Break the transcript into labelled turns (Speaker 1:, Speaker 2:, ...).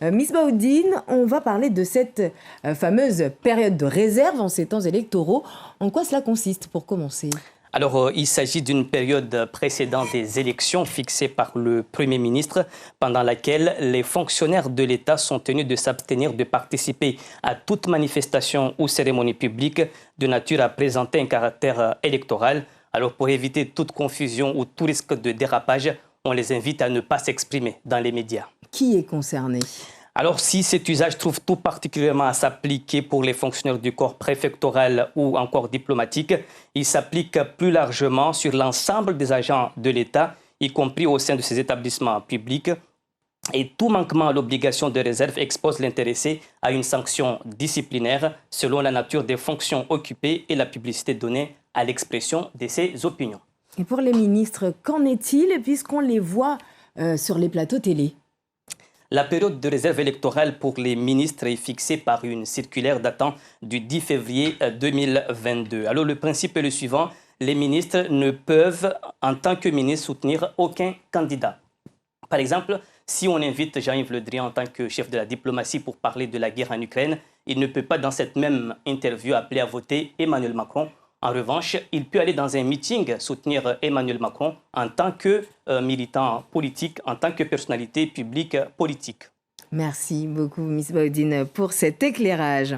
Speaker 1: Miss Baudine, on va parler de cette fameuse période de réserve en ces temps électoraux. En quoi cela consiste pour commencer ?
Speaker 2: Alors, il s'agit d'une période précédant des élections fixées par le Premier ministre, pendant laquelle les fonctionnaires de l'État sont tenus de s'abstenir de participer à toute manifestation ou cérémonie publique de nature à présenter un caractère électoral. Alors, pour éviter toute confusion ou tout risque de dérapage, on les invite à ne pas s'exprimer dans les médias.
Speaker 1: Qui est concerné ?
Speaker 2: Alors, si cet usage trouve tout particulièrement à s'appliquer pour les fonctionnaires du corps préfectoral ou encore diplomatique, il s'applique plus largement sur l'ensemble des agents de l'État, y compris au sein de ces établissements publics. Et tout manquement à l'obligation de réserve expose l'intéressé à une sanction disciplinaire selon la nature des fonctions occupées et la publicité donnée à l'expression de ses opinions.
Speaker 1: Et pour les ministres, qu'en est-il puisqu'on les voit sur les plateaux télé ?
Speaker 2: La période de réserve électorale pour les ministres est fixée par une circulaire datant du 10 février 2022. Alors le principe est le suivant, les ministres ne peuvent en tant que ministres soutenir aucun candidat. Par exemple, si on invite Jean-Yves Le Drian en tant que chef de la diplomatie pour parler de la guerre en Ukraine, il ne peut pas dans cette même interview appeler à voter Emmanuel Macron. En revanche, il peut aller dans un meeting soutenir Emmanuel Macron en tant que militant politique, en tant que personnalité publique politique.
Speaker 1: Merci beaucoup, Miss Baudine, pour cet éclairage.